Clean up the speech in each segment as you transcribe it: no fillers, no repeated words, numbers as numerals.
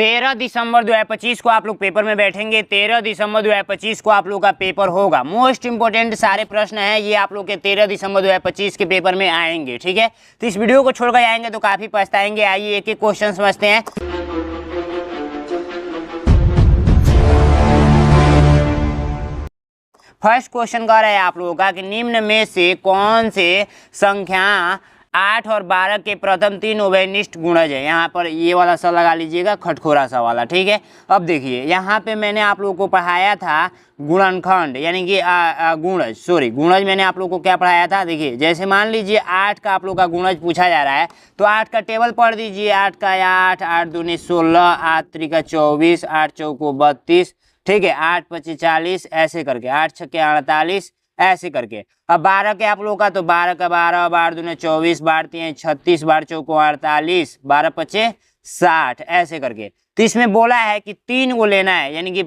13 दिसंबर 2025 को आप लोग पेपर में बैठेंगे। 13 दिसंबर 2025 को आप लोग का पेपर होगा। मोस्ट इंपोर्टेंट सारे प्रश्न हैं ये आप लोग के 13 दिसंबर 2025 के पेपर में आएंगे। ठीक है, तो इस वीडियो को छोड़कर आएंगे तो काफी पछताएंगे। आइए एक एक क्वेश्चन समझते हैं। फर्स्ट क्वेश्चन कह रहा है आप लोगों का कि निम्न में से कौन से संख्या 8 और 12 के प्रथम 3 उभयनिष्ठ गुणज है। यहाँ पर ये वाला सा लगा लीजिएगा, खटखोरा सा वाला। ठीक है, अब देखिए यहाँ पे मैंने आप लोगों को पढ़ाया था गुणनखंड यानी कि गुणज मैंने आप लोगों को क्या पढ़ाया था। देखिए जैसे मान लीजिए 8 का आप लोग का गुणज पूछा जा रहा है तो 8 का टेबल पढ़ दीजिए। 8 का 8, 8 दूनी 16, 8 त्रिका 24, 8 चौको 32, ठीक है, 8 पच्चीस 40, ऐसे करके 8 छक्के 48, ऐसे करके। अब 12 के आप लोगों का तो 12 का 12, 12 दूने 24, 12 तीन 36, 12 चौको 48, 12 पच्चे 60, ऐसे करके। तो इसमें बोला है कि 3 को लेना है यानी कि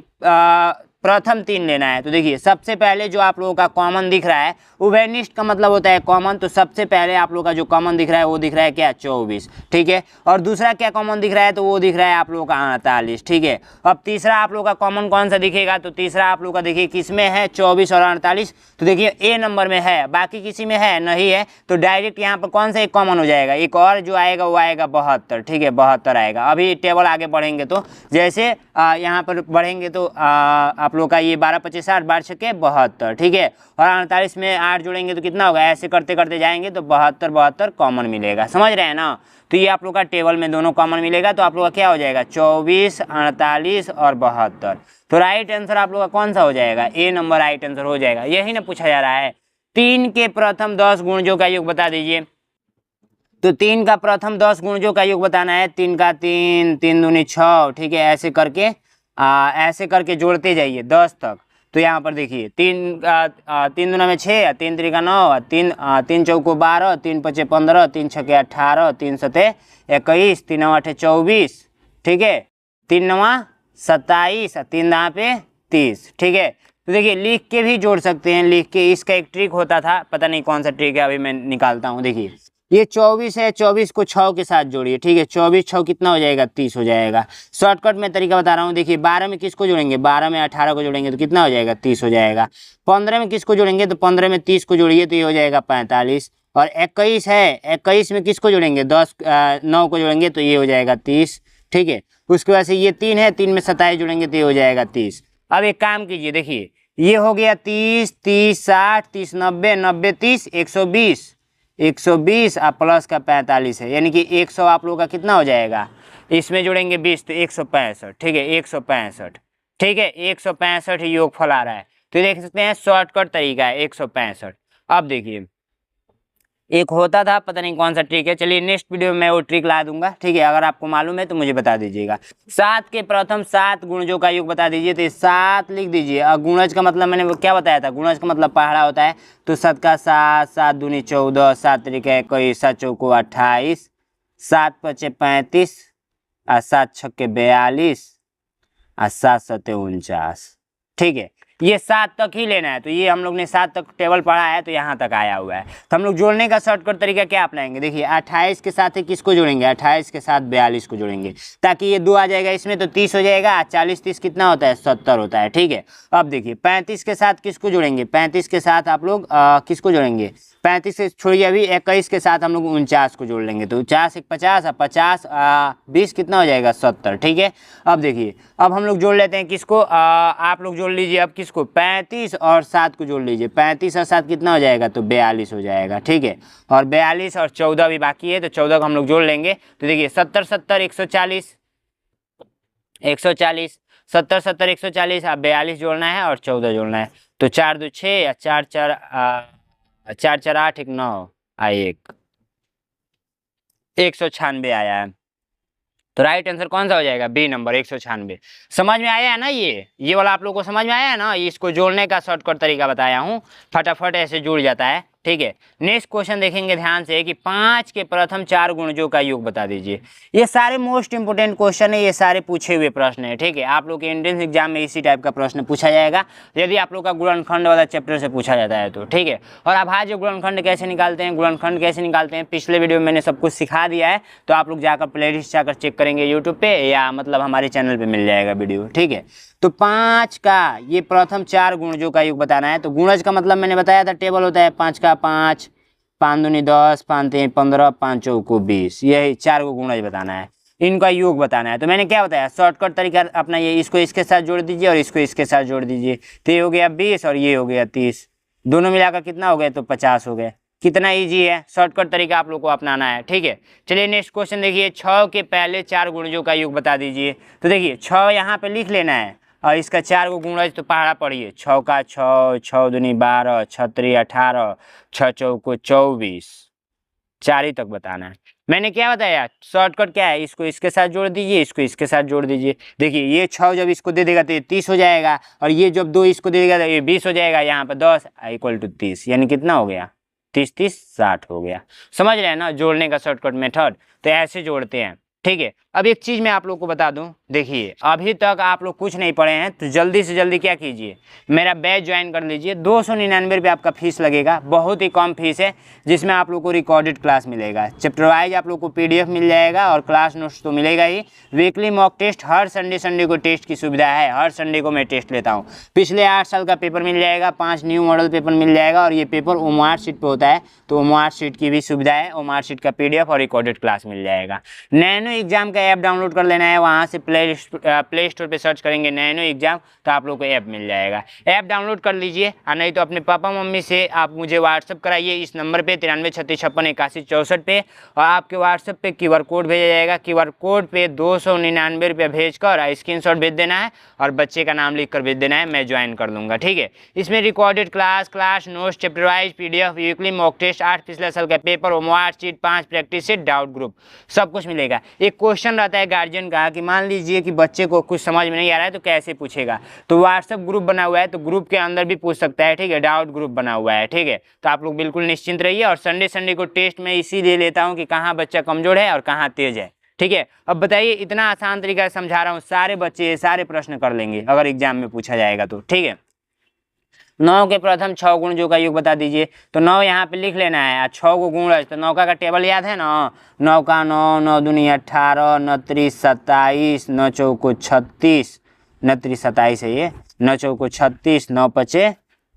प्रथम 3 लेना है। तो देखिए सबसे पहले जो आप लोगों का कॉमन दिख रहा है, उभयनिष्ठ का मतलब होता है कॉमन, तो सबसे पहले आप लोगों का जो कॉमन दिख रहा है वो दिख रहा है क्या 24। ठीक है, और दूसरा क्या कॉमन दिख रहा है तो वो दिख रहा है आप लोगों का 48। ठीक है, अब तीसरा आप लोगों का कॉमन कौन सा दिखेगा तो तीसरा आप लोगों का देखिए किसमें है 24 और 48। तो देखिए ए नंबर में है, बाकी किसी में है नहीं है, तो डायरेक्ट यहाँ पर कौन सा एक कॉमन हो जाएगा। एक और जो आएगा वो आएगा 72। ठीक है, 72 आएगा। अभी टेबल आगे बढ़ेंगे तो जैसे यहाँ पर बढ़ेंगे तो आप लोग का ये 12 पच्चीस 60, 12 छक्के 72। ठीक है, और 48 में 8 जोड़ेंगे तो कितना होगा, ऐसे करते करते जाएंगे तो 72 72 कॉमन मिलेगा। समझ रहे हैं ना। तो ये आप लोग का टेबल में दोनों कॉमन मिलेगा तो आप लोग का क्या हो जाएगा 24, 48 और 72। तो राइट आंसर आप लोग का कौन सा हो जाएगा, ए नंबर राइट आंसर हो जाएगा। यही ना पूछा जा रहा है। 3 के प्रथम 10 गुणजों का योग बता दीजिए। तो 3 का प्रथम 10 गुणजों का योग बताना है। 3 का 3, 3 दूनी 6, ठीक है, ऐसे करके ऐसे करके जोड़ते जाइए 10 तक। तो यहाँ पर देखिए 3 दूना में 6, 3 त्रिका 9, 3 चौको 12, 3 पचे 15, 3 छके 18, 3 सते 21, 3 आठे 24, ठीक है, 3 नवा 27, 3 दहाँ पे 30। ठीक है, तो देखिए लिख के भी जोड़ सकते हैं। लिख के इसका एक ट्रिक होता था, पता नहीं कौन सा ट्रिक है, अभी मैं निकालता हूँ। देखिए ये 24 है, 24 को 6 के साथ जोड़िए। ठीक है, 24 6 कितना हो जाएगा 30 हो जाएगा। शॉर्टकट में तरीका बता रहा हूँ। देखिए 12 में किसको जोड़ेंगे, 12 में 18 को जोड़ेंगे तो कितना हो जाएगा 30 हो जाएगा। 15 में किसको जोड़ेंगे तो 15 में 30 को जोड़िए तो ये हो जाएगा 45। और 21 है, 21 में किसको जोड़ेंगे 9 को जोड़ेंगे तो ये हो जाएगा 30। ठीक है, उसके बाद से ये 3 है, 3 में 27 जोड़ेंगे तो ये हो जाएगा 30। अब एक काम कीजिए, देखिए ये हो गया 30, 30 60, 30 90, 90 30 120, 120 और प्लस का 45 है, यानी कि 100 आप लोगों का कितना हो जाएगा, इसमें जोड़ेंगे 20 तो 165। ठीक है, 165। ठीक है, 165 योगफल आ रहा है। तो देख सकते हैं शॉर्टकट तरीका है 165। अब देखिए एक होता था, पता नहीं कौन सा ट्रिक है, चलिए नेक्स्ट वीडियो में मैं वो ट्रिक ला दूंगा। ठीक है, अगर आपको मालूम है तो मुझे बता दीजिएगा। 7 के प्रथम 7 गुणजों का योग बता दीजिए। तो 7 लिख दीजिए। और गुणज का मतलब मैंने वो क्या बताया था, गुणज का मतलब पहाड़ा होता है। तो 7 का 7, 7 दूनी 14, 7 त्रिका 21, 7 चौको 28, 7 पचे 35 और 7 छक्के 42 और 7 सते 49। ठीक है, ये 7 तक ही लेना है। तो ये हम लोग ने 7 तक टेबल पढ़ा है तो यहाँ तक आया हुआ है। तो हम लोग जोड़ने का शॉर्टकट तरीका क्या अपनाएंगे, देखिए 28 के साथ ही किसको जोड़ेंगे, 28 के साथ 42 को जोड़ेंगे ताकि ये 2 आ जाएगा इसमें तो 30 हो जाएगा। 40 30 कितना होता है 70 होता है। ठीक है, अब देखिए 35 के साथ किसको जोड़ेंगे, 35 के साथ आप लोग किसको जोड़ेंगे, 35 से छोड़िए अभी 21 के साथ हम लोग 49 को जोड़ लेंगे। तो 49 एक 50 और 50 20 कितना हो जाएगा 70। ठीक है, अब देखिए अब हम लोग जोड़ लेते हैं किसको, आप लोग जोड़ लीजिए अब किसको, 35 और 7 को जोड़ लीजिए। 35 और 7 कितना हो जाएगा तो 42 हो जाएगा। ठीक है, और 42 और 14 भी बाकी है तो 14 को हम लोग जोड़ लेंगे। तो देखिए 70 70 140, 140 70 70 140 अब 42 जोड़ना है और 14 जोड़ना है। तो 4 2 6 और 4 4 4 4 8 1 9 1 196 आया है। तो राइट आंसर कौन सा हो जाएगा, बी नंबर 196। समझ में आया है ना, ये वाला आप लोग को समझ में आया है ना। इसको जोड़ने का शॉर्टकट तरीका बताया हूँ, फटाफट ऐसे जुड़ जाता है। ठीक है। नेक्स्ट क्वेश्चन देखेंगे ध्यान से कि 5 के प्रथम 4 गुणजों का योग बता दीजिए। ये सारे मोस्ट इंपोर्टेंट क्वेश्चन है, ये सारे पूछे हुए प्रश्न है, ठीक है। आप लोग के एंट्रेंस एग्जाम में इसी टाइप का प्रश्न पूछा जाएगा यदि आप लोग का गुणनखंड वाला चैप्टर से पूछा जाता है तो, ठीक है। और अभाज्य गुणनखंड कैसे निकालते हैं, गुणनखंड कैसे निकालते हैं, पिछले वीडियो में मैंने सब कुछ सिखा दिया है, तो आप लोग जाकर प्लेलिस्ट जाकर चेक करेंगे यूट्यूब पे या मतलब हमारे चैनल पे मिल जाएगा वीडियो, ठीक है। तो 5 का ये प्रथम 4 गुणजों का योग बताना है। तो गुणज का मतलब मैंने बताया था, टेबल होता है 5 का 5, 5 दूनी 10, 5 3 15, 5 चौको 20, यही 4 को गुणज बताना है, इनका योग बताना है। तो मैंने क्या बताया, शॉर्टकट तरीका अपना ये, इसको इसके साथ जोड़ दीजिए और इसको इसके साथ जोड़ दीजिए, तो ये हो गया 20 और ये हो गया 30, दोनों मिलाकर कितना हो गया, तो 50 हो गए। कितना इजी है, शॉर्टकट तरीका आप लोग को अपनाना है, ठीक है। चलिए नेक्स्ट क्वेश्चन देखिए, 6 के पहले 4 गुणजों का योग बता दीजिए। तो देखिए 6 यहाँ पे लिख लेना है और इसका 4 को गुणज तो पहाड़ा पढ़िए, 6 का 6, 6 दूनी 12, 6 3 18, 6 चौको 24, 4 ही तक बताना है। मैंने क्या बताया, शॉर्टकट क्या है, इसको इसके साथ जोड़ दीजिए, इसको इसके साथ जोड़ दीजिए। देखिए ये 6 जब इसको दे देगा तो ये 30 हो जाएगा, और ये जब 2 इसको दे देगा तो ये 20 हो जाएगा, यहाँ पर 10 इक्वल टू 30, यानी कितना हो गया, 30 30 60 हो गया। समझ रहे हैं ना जोड़ने का शॉर्टकट मेथड, तो ऐसे जोड़ते हैं, ठीक है। अब एक चीज़ मैं आप लोग को बता दूं, देखिए अभी तक आप लोग कुछ नहीं पढ़े हैं तो जल्दी से जल्दी क्या कीजिए, मेरा बैच ज्वाइन कर लीजिए। 299 रुपये आपका फीस लगेगा, बहुत ही कम फीस है, जिसमें आप लोग को रिकॉर्डेड क्लास मिलेगा, चैप्टर वाइज आप लोग को PDF मिल जाएगा और क्लास नोट्स तो मिलेगा ही। वीकली मॉक टेस्ट, हर संडे को टेस्ट की सुविधा है, हर संडे को मैं टेस्ट लेता हूँ। पिछले 8 साल का पेपर मिल जाएगा, 5 न्यू मॉडल पेपर मिल जाएगा, और ये पेपर OMR शीट पर होता है, तो OMR शीट की भी सुविधा है, OMR शीट का PDF और रिकॉर्डेड क्लास मिल जाएगा। नैनो एग्जाम का ऐप डाउनलोड कर लेना है, वहाँ से प्ले स्टोर पे सर्च करेंगे नैनो एग्जाम, तो आप लोग को ऐप मिल जाएगा। ऐप डाउनलोड कर लीजिए, और नहीं तो अपने पापा मम्मी से आप मुझे व्हाट्सअप कराइए इस नंबर पे 93 36 56 81 64 पे, और आपके व्हाट्सअप पे QR कोड भेजा जाएगा। QR कोड पे 299 रुपये भेजकर स्क्रीनशॉट भेज देना है और बच्चे का नाम लिख कर भेज देना है, मैं ज्वाइन कर लूँगा, ठीक है। इसमें recorded class notes, chapter wise PDF, weekly mock test, 8 पिछले साल का paper, OMR sheet, 5 practice set, doubt group, सब कुछ मिलेगा। एक क्वेश्चन रहता है गार्जियन का कि मान लीजिए कि बच्चे को कुछ समझ में नहीं आ रहा है तो कैसे पूछेगा, तो व्हाट्सएप ग्रुप बना हुआ है, तो ग्रुप के अंदर भी पूछ सकता है, ठीक है, डाउट ग्रुप बना हुआ है, ठीक है। तो आप लोग बिल्कुल निश्चिंत रहिए। और संडे को टेस्ट में इसीलिए लेता हूँ कि कहाँ बच्चा कमजोर है और कहाँ तेज है, ठीक है। अब बताइए, इतना आसान तरीका से समझा रहा हूँ, सारे बच्चे सारे प्रश्न कर लेंगे अगर एग्जाम में पूछा जाएगा तो, ठीक है। 9 के प्रथम 6 गुणजों का योग बता दीजिए। तो 9 यहाँ पे लिख लेना है, 6 को गुणज, तो 9 का टेबल याद है ना, 9 का 9, 9 दूनी 18, 9 3 27, 9 चौको 36, 9 3 27 है ये, 9 चौको 36, 9 पचे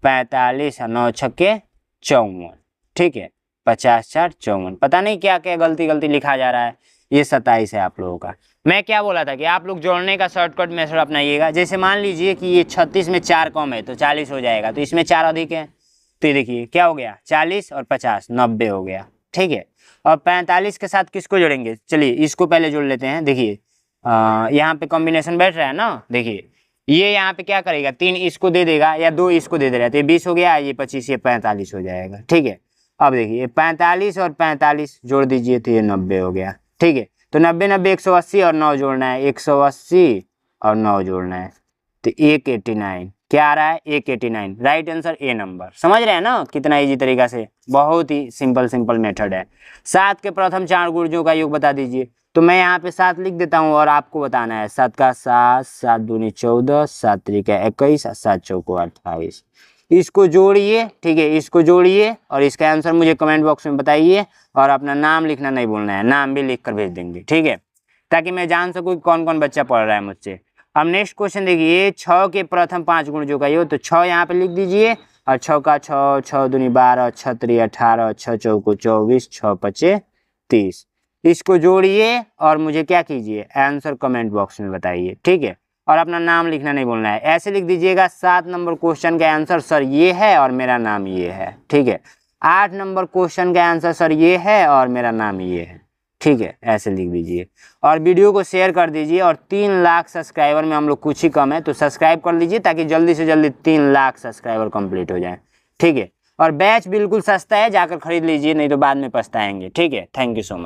45 और 9 छक्के 54, ठीक है, 50 4 54। पता नहीं क्या क्या गलती लिखा जा रहा है, ये 27 है आप लोगों का। मैं क्या बोला था कि आप लोग जोड़ने का शॉर्टकट मेथड अपनाइएगा। जैसे मान लीजिए कि ये 36 में 4 कम है तो 40 हो जाएगा, तो इसमें 4 अधिक है, तो ये देखिए क्या हो गया, 40 और 50 90 हो गया, ठीक है। और 45 के साथ किसको जोड़ेंगे, चलिए इसको पहले जोड़ लेते हैं। देखिए यहाँ पे कॉम्बिनेशन बैठ रहा है ना, देखिए ये यहाँ पे क्या करेगा, 3 इसको दे देगा या 2 इसको दे दे रहा है, तो ये 20 हो गया, ये 25, ये 45 हो जाएगा, ठीक है। अब देखिए 45 और 45 जोड़ दीजिए तो ये 90 हो गया, ठीक है। तो 90 90 180 और 9 जोड़ना है, 180 और 9 जोड़ना है, तो 189 क्या आ रहा है, 189, राइट आंसर ए नंबर। समझ रहे हैं ना कितना इजी तरीका से, बहुत ही सिंपल मेथड है। 7 के प्रथम 4 गुणजों का योग बता दीजिए। तो मैं यहाँ पे 7 लिख देता हूँ और आपको बताना है। 7 का 7, 7 दूनी 14, 7 त्रिका 21, 7 चौको 28। इसको जोड़िए, ठीक है, इसको जोड़िए और इसका आंसर मुझे कमेंट बॉक्स में बताइए, और अपना नाम लिखना नहीं भूलना है, नाम भी लिख कर भेज देंगे, ठीक है, ताकि मैं जान सकूँ कौन कौन बच्चा पढ़ रहा है मुझसे। अब नेक्स्ट क्वेश्चन देखिए, 6 के प्रथम 5 गुणजों का योग। तो 6 यहाँ पे लिख दीजिए, और 6 का 6, 6 दूनी 12, 6 3 18, 6 चौको 24, 6 पचे 30। इसको जोड़िए और मुझे क्या कीजिए, आंसर कमेंट बॉक्स में बताइए, ठीक है, और अपना नाम लिखना नहीं भूलना है। ऐसे लिख दीजिएगा 7 नंबर क्वेश्चन का आंसर सर ये है और मेरा नाम ये है, ठीक है। 8 नंबर क्वेश्चन का आंसर सर ये है और मेरा नाम ये है, ठीक है, ऐसे लिख दीजिए। और वीडियो को शेयर कर दीजिए। और 3 लाख सब्सक्राइबर में हम लोग कुछ ही कम है, तो सब्सक्राइब कर लीजिए ताकि जल्दी से जल्दी 3 लाख सब्सक्राइबर कंप्लीट हो जाए, ठीक है। और बैच बिल्कुल सस्ता है, जाकर खरीद लीजिए, नहीं तो बाद में पछताएंगे, ठीक है। Thank you so much.